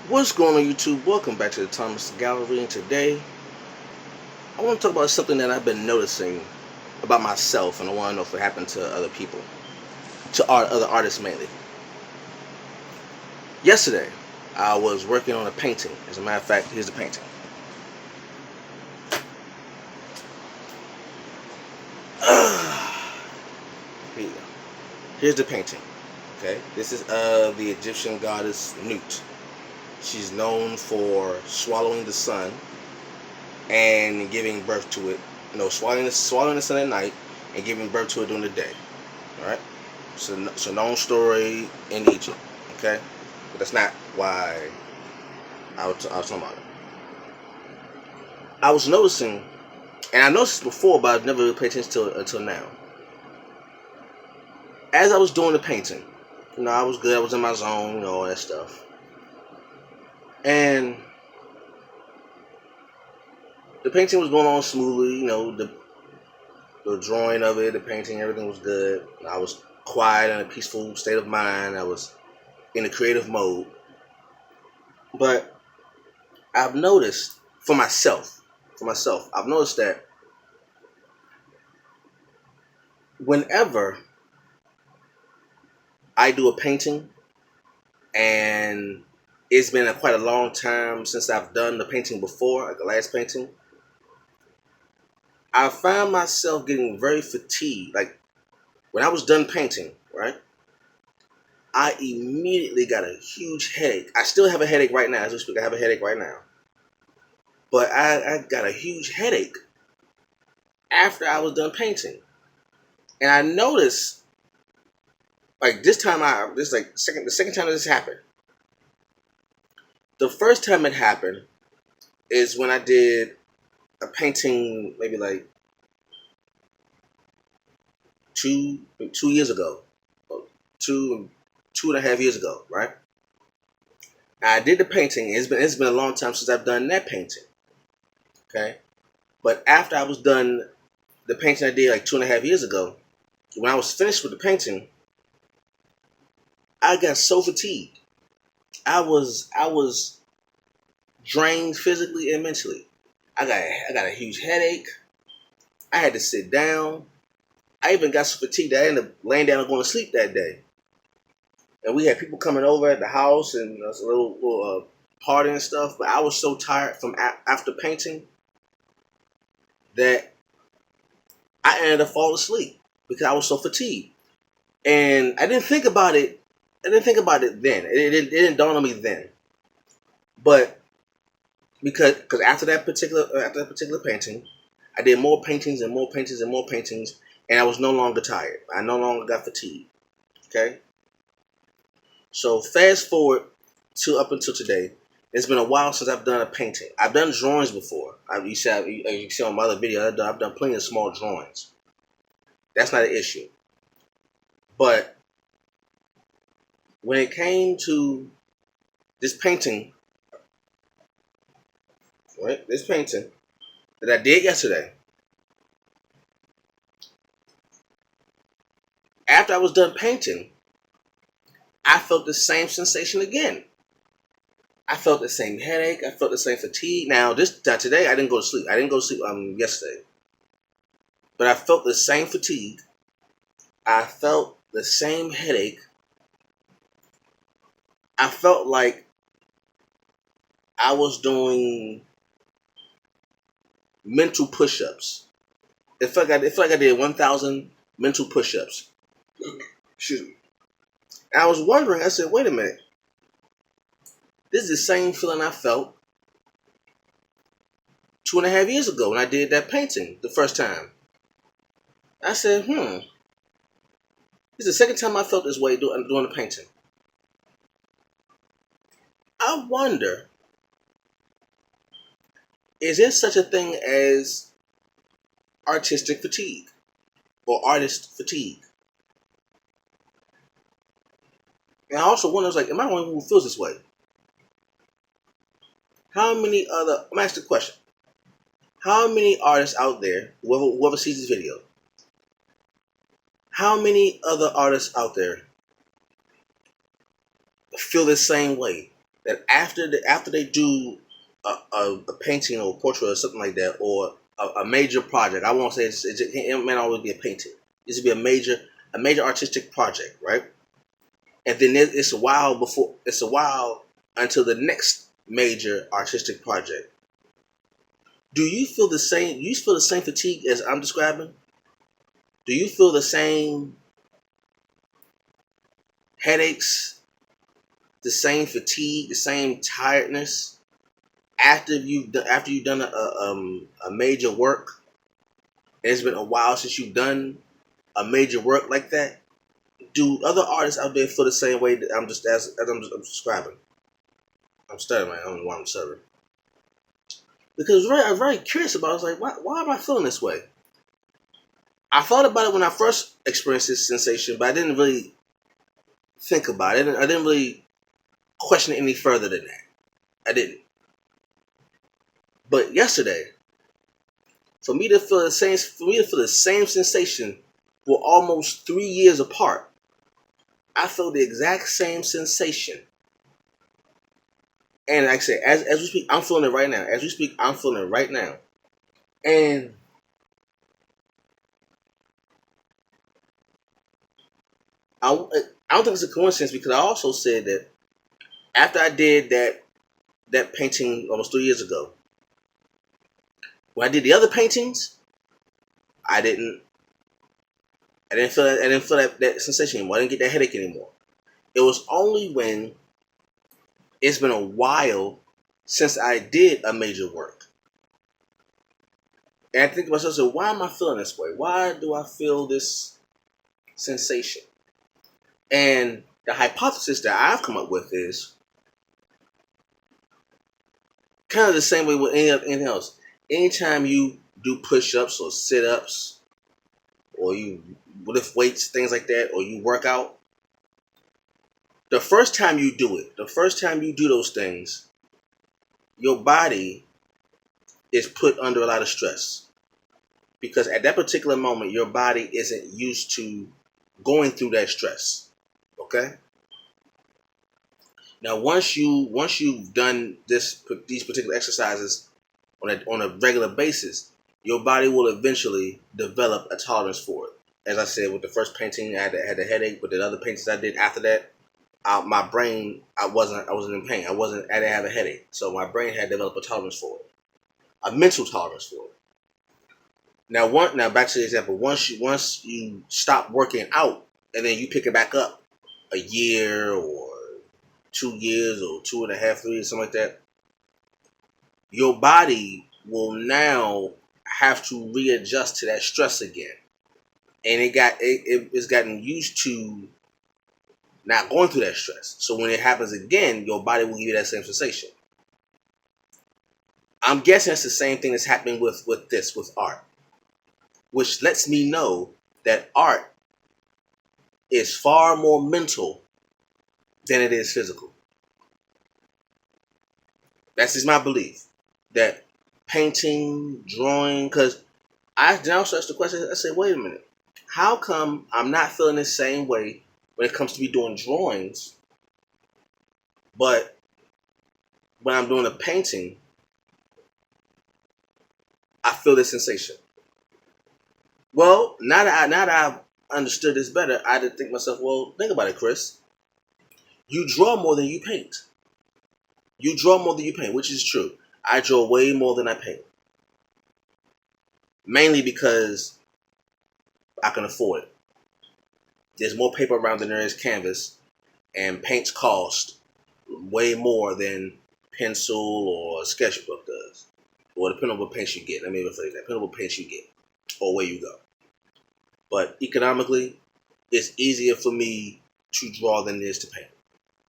What's going on YouTube? Welcome back to the Thomas Gallery, and today I want to talk about something that I've been noticing about myself, and I want to know if it happened to other people, to other artists mainly. Yesterday, I was working on a painting. As a matter of fact, here's the painting. Here you go. Here's the painting. Okay, this is the Egyptian goddess Nut. She's known for swallowing the sun and giving birth to it. Swallowing the sun at night and giving birth to it during the day. All right. It's a known story in Egypt. Okay, but that's not why I was talking about it. I was noticing, and I noticed before, but I've never really paid attention until now. As I was doing the painting, I was good. I was in my zone, all that stuff, and the painting was going on smoothly. The drawing of it, the painting, everything was good. I was quiet and a peaceful state of mind. I was in a creative mode. But I've noticed I've noticed that whenever I do a painting and it's been quite a long time since I've done the painting before, like the last painting, I found myself getting very fatigued. Like when I was done painting, right? I immediately got a huge headache. I still have a headache right now. As we speak, I have a headache right now. But I got a huge headache after I was done painting. And I noticed, like the second time that this happened. The first time it happened is when I did a painting maybe like two years ago, two and a half years ago, right? I did the painting. It's been a long time since I've done that painting. Okay, but after I was done the painting I did like 2.5 years ago, when I was finished with the painting, I got so fatigued. I was drained physically and mentally. I got a huge headache. I had to sit down. I even got so fatigued that I ended up laying down and going to sleep that day. And we had people coming over at the house, and there was a little party and stuff. But I was so tired from after painting that I ended up falling asleep because I was so fatigued. And I didn't think about it. I didn't think about it then. It didn't dawn on me then. But because after that particular painting, I did more paintings and more paintings and more paintings, and I was no longer tired. I no longer got fatigued. Okay. So fast forward to up until today. It's been a while since I've done a painting. I've done drawings before. You see on my other video, I've done plenty of small drawings. That's not an issue. But when it came to this painting, right? This painting that I did yesterday, after I was done painting, I felt the same sensation again. I felt the same headache. I felt the same fatigue. Now, today I didn't go to sleep. I didn't go to sleep yesterday, but I felt the same fatigue. I felt the same headache. I felt like I was doing mental push-ups. It felt like I did 1,000 mental push-ups. Excuse me. And I was wondering. I said, "Wait a minute. This is the same feeling I felt 2.5 years ago when I did that painting the first time." I said, "This is the second time I felt this way doing the painting." I wonder, is there such a thing as artistic fatigue or artist fatigue? And I also wonder, am I the only one who feels this way? I'm gonna ask the question. How many artists out there, whoever sees this video, how many other artists out there feel the same way? that after they do a painting or a portrait or something like that, or a major project. I won't say it may not always be a painting. It should be a major artistic project, right? And then it's a while until the next major artistic project. Do you feel the same? You feel the same fatigue as I'm describing? Do you feel the same headaches, the same fatigue, the same tiredness after you've done a major work? It's been a while since you've done a major work like that. Do other artists out there feel the same way that I'm just as I'm describing? I'm stuttering, man. I don't know why I'm stuttering. Because I'm very curious about it. I was like, why am I feeling this way? I thought about it when I first experienced this sensation, but I didn't really think about it. I didn't really question it any further than that. I didn't. But yesterday, for me to feel the same sensation, we're almost 3 years apart. I feel the exact same sensation. And like I said, as we speak, I'm feeling it right now. As we speak, I'm feeling it right now. And I don't think it's a coincidence because I also said that after I did that painting almost 3 years ago, when I did the other paintings, I didn't I didn't feel that sensation anymore. I didn't get that headache anymore. It was only when it's been a while since I did a major work. And I think to myself, so why am I feeling this way? Why do I feel this sensation? And the hypothesis that I've come up with is kind of the same way with anything else. Anytime you do push-ups or sit-ups, or you lift weights, things like that, or you work out, the first time you do those things, your body is put under a lot of stress. Because at that particular moment, your body isn't used to going through that stress. Okay? Now, once you've done these particular exercises on a regular basis, your body will eventually develop a tolerance for it. As I said, with the first painting, I had a headache. With the other paintings I did after that, my brain, I wasn't in pain. I didn't have a headache, so my brain had developed a tolerance for it, a mental tolerance for it. Now back to the example. Once you stop working out and then you pick it back up a year or 2 years or 2.5, 3 years, something like that, your body will now have to readjust to that stress again, and it's gotten used to not going through that stress. So when it happens again, your body will give you that same sensation. I'm guessing it's the same thing that's happening with art, which lets me know that art is far more mental than it is physical. That's just my belief. That painting, drawing, because I now ask the question, I say, wait a minute, how come I'm not feeling the same way when it comes to me doing drawings, but when I'm doing a painting, I feel this sensation? Well, now that I've understood this better, I had to think to myself, well, think about it, Chris. You draw more than you paint. You draw more than you paint, which is true. I draw way more than I paint. Mainly because I can afford it. There's more paper around than there is canvas, and paints cost way more than pencil or sketchbook does. Or depending on what paints you get. Let me rephrase that. Depending on what paints you get or where you go. But economically, it's easier for me to draw than it is to paint.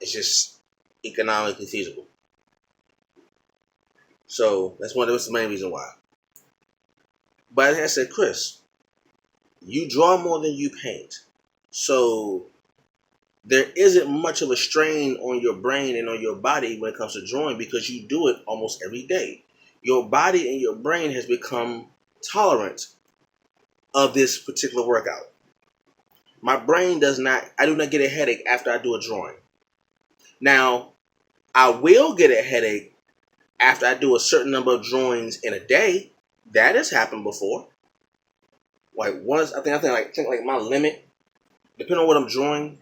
It's just economically feasible. So that's the main reason why. But as I said, Chris, you draw more than you paint. So there isn't much of a strain on your brain and on your body when it comes to drawing because you do it almost every day. Your body and your brain has become tolerant of this particular workout. My brain I do not get a headache after I do a drawing. Now, I will get a headache after I do a certain number of drawings in a day. That has happened before. Like once, I think like my limit, depending on what I'm drawing,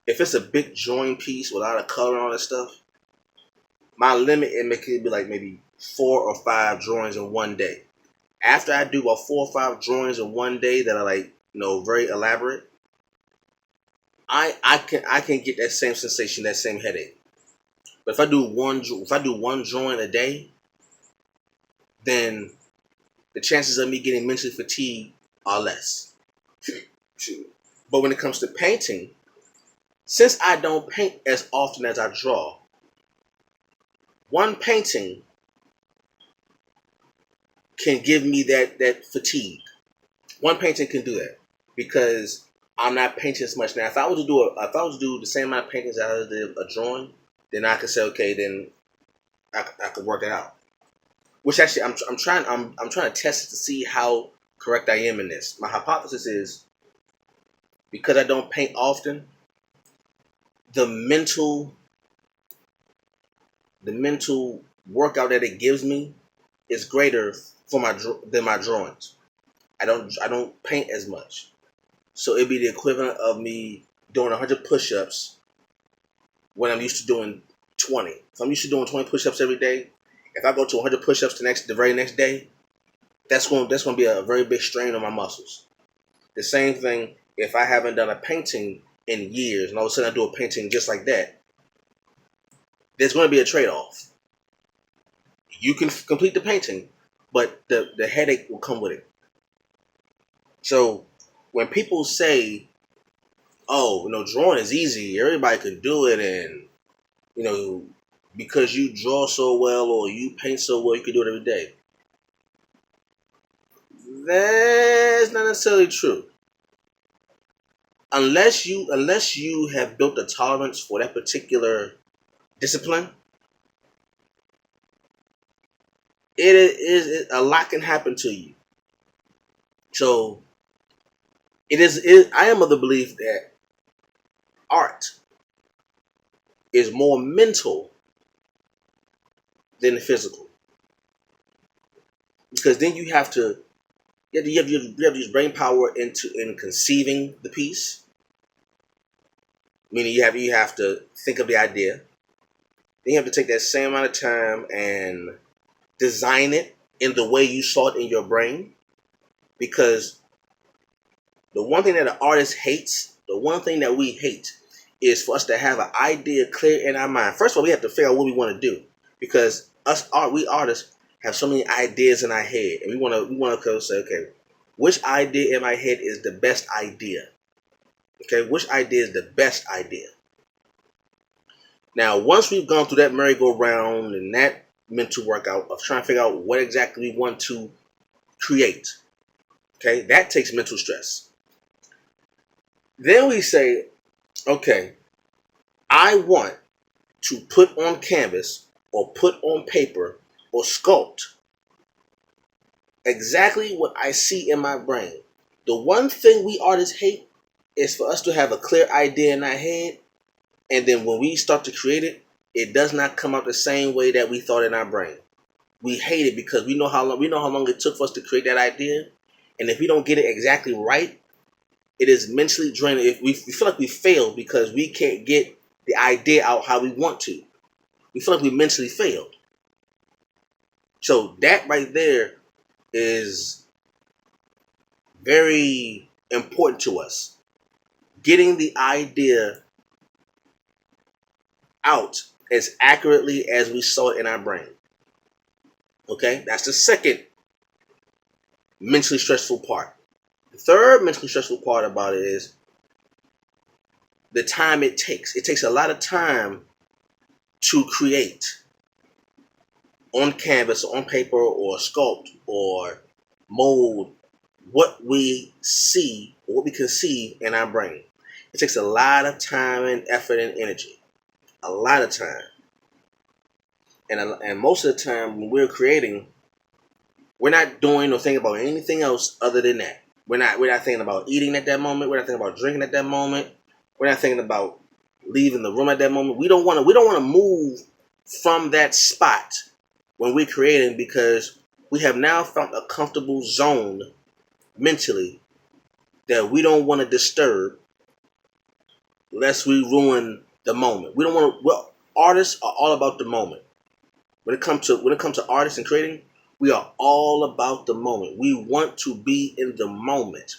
if it's a big drawing piece with a lot of color and all that stuff, my limit it could be like maybe 4 or 5 drawings in one day. After I do about 4 or 5 drawings in one day that are like very elaborate, I can get that same sensation, that same headache. But if I do one drawing a day, then the chances of me getting mentally fatigued are less. But when it comes to painting, since I don't paint as often as I draw, one painting can give me that fatigue. One painting can do that because I'm not painting as much now. If I was to do the same amount of paintings as I did a drawing, then I could say, okay, then I could work it out. Which actually I'm trying to test it to see how correct I am in this. My hypothesis is because I don't paint often, the mental workout that it gives me is greater than my drawings. I don't paint as much, so it'd be the equivalent of me doing 100 push-ups when I'm used to doing 20. If I'm used to doing 20 push-ups every day, if I go to 100 push-ups the very next day, that's going to be a very big strain on my muscles. The same thing if I haven't done a painting in years, and all of a sudden I do a painting just like that, there's going to be a trade-off. You can complete the painting, but the headache will come with it. So when people say, "Oh, drawing is easy. Everybody can do it," and because you draw so well or you paint so well, you can do it every day. That's not necessarily true. Unless you have built a tolerance for that particular discipline, a lot can happen to you. So I am of the belief that art is more mental than physical, because then you have to use brain power in conceiving the piece. Meaning you have to think of the idea. Then you have to take that same amount of time and design it in the way you saw it in your brain. Because the one thing that an artist hates, the one thing that we hate, is for us to have an idea clear in our mind. First of all, we have to figure out what we want to do, because we artists have so many ideas in our head, and we want to say, okay, which idea in my head is the best idea? Okay, which idea is the best idea? Now, once we've gone through that merry-go-round and that mental workout of trying to figure out what exactly we want to create, okay, that takes mental stress. Then we say, okay, I want to put on canvas or put on paper or sculpt exactly what I see in my brain. The one thing we artists hate is for us to have a clear idea in our head, and then when we start to create it, it does not come out the same way that we thought in our brain. We hate it because we know how long it took for us to create that idea, and if we don't get it exactly right, it is mentally draining. If we feel like we failed because we can't get the idea out how we want to, we feel like we mentally failed. So that right there is very important to us. Getting the idea out as accurately as we saw it in our brain. Okay, that's the second mentally stressful part. The third mentally stressful part about it is the time it takes. It takes a lot of time to create on canvas, on paper, or sculpt, or mold what we see, or what we conceive in our brain. It takes a lot of time and effort and energy. A lot of time. And most of the time when we're creating, we're not doing or thinking about anything else other than that. We're not thinking about eating at that moment. We're not thinking about drinking at that moment. We're not thinking about leaving the room at that moment. We don't want to move from that spot when we're creating, because we have now found a comfortable zone mentally that we don't want to disturb lest we ruin the moment. We don't want to. Well, artists are all about the moment. When it comes to artists and creating, we are all about the moment. We want to be in the moment.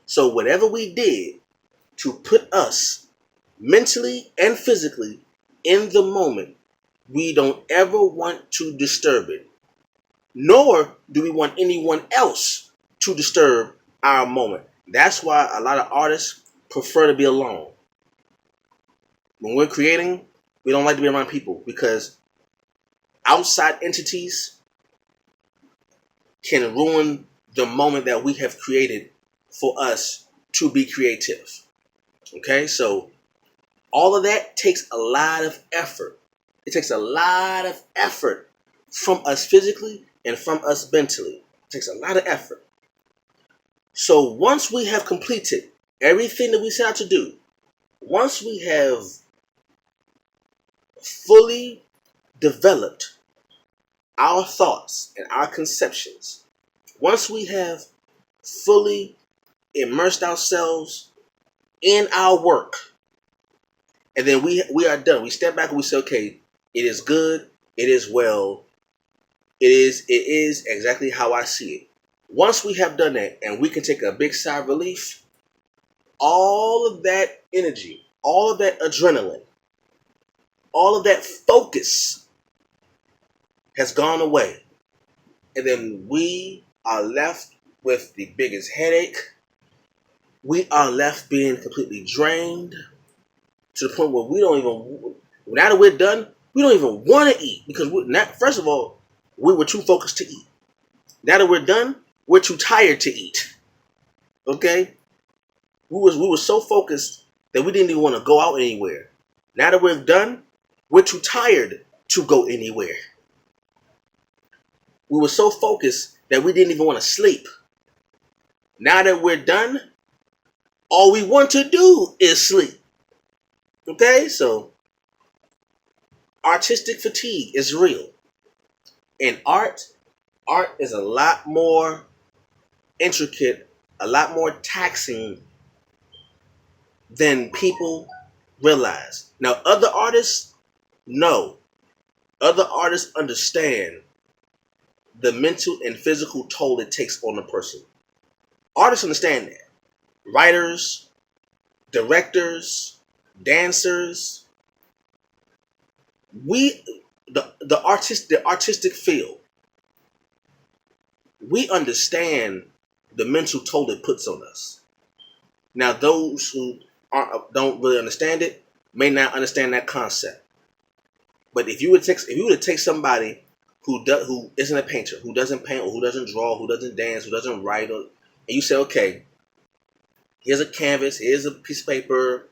So whatever we did to put us mentally and physically in the moment, we don't ever want to disturb it. Nor do we want anyone else to disturb our moment. That's why a lot of artists prefer to be alone. When we're creating, we don't like to be around people because outside entities can ruin the moment that we have created for us to be creative. Okay, so all of that takes a lot of effort. It takes a lot of effort from us physically and from us mentally. It takes a lot of effort. So once we have completed everything that we set out to do, once we have fully developed our thoughts and our conceptions, once we have fully immersed ourselves in our work, and then we are done. We step back and we say, okay, it is good, it is well, it is exactly how I see it. Once we have done that and we can take a big sigh of relief, all of that energy, all of that adrenaline, all of that focus has gone away. And then we are left with the biggest headache. We are left being completely drained to the point where we don't even, now that we're done, we don't even want to eat because first of all, we were too focused to eat. Now that we're done, we're too tired to eat. Okay? We were so focused that we didn't even want to go out anywhere. Now that we're done, we're too tired to go anywhere. We were so focused that we didn't even want to sleep. Now that we're done, all we want to do is sleep. Okay? So, artistic fatigue is real. And art is a lot more intricate, a lot more taxing than people realize. Now, other artists know. Other artists understand the mental and physical toll it takes on a person. Artists understand that. Writers, directors, dancers, the artistic field, we understand the mental toll it puts on us. Now, those who don't really understand it may not understand that concept. But if you were to take somebody who isn't a painter, who doesn't paint, or who doesn't draw, who doesn't dance, who doesn't write, and you say, okay, here's a canvas, here's a piece of paper,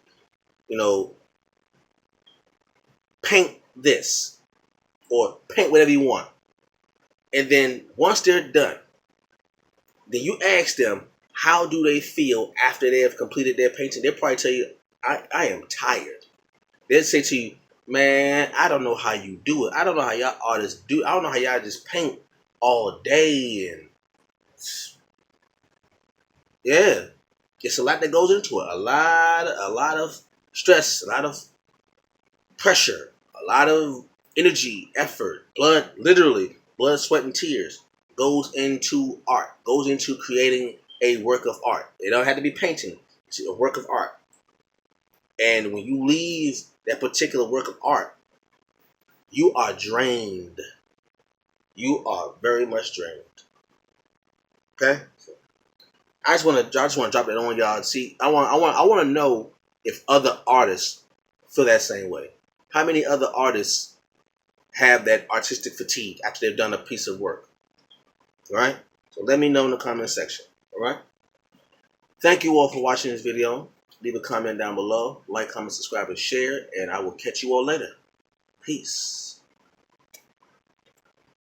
paint this, or paint whatever you want. And then once they're done, then you ask them, how do they feel after they have completed their painting? They'll probably tell you, I am tired. They'll say to you, man, I don't know how you do it. I don't know how y'all artists do it. I don't know how y'all just paint all day. And yeah, it's a lot that goes into it. A lot of stress, a lot of pressure, a lot of energy, effort, blood, sweat, and tears goes into art, goes into creating a work of art. It don't have to be painting. It's a work of art. And when you leave that particular work of art, you are drained. You are very much drained. Okay? I just want to drop that on y'all. See, I want to know if other artists feel that same way. How many other artists have that artistic fatigue after they've done a piece of work? All right? So let me know in the comment section. All right? Thank you all for watching this video. Leave a comment down below. Like, comment, subscribe, and share. And I will catch you all later. Peace.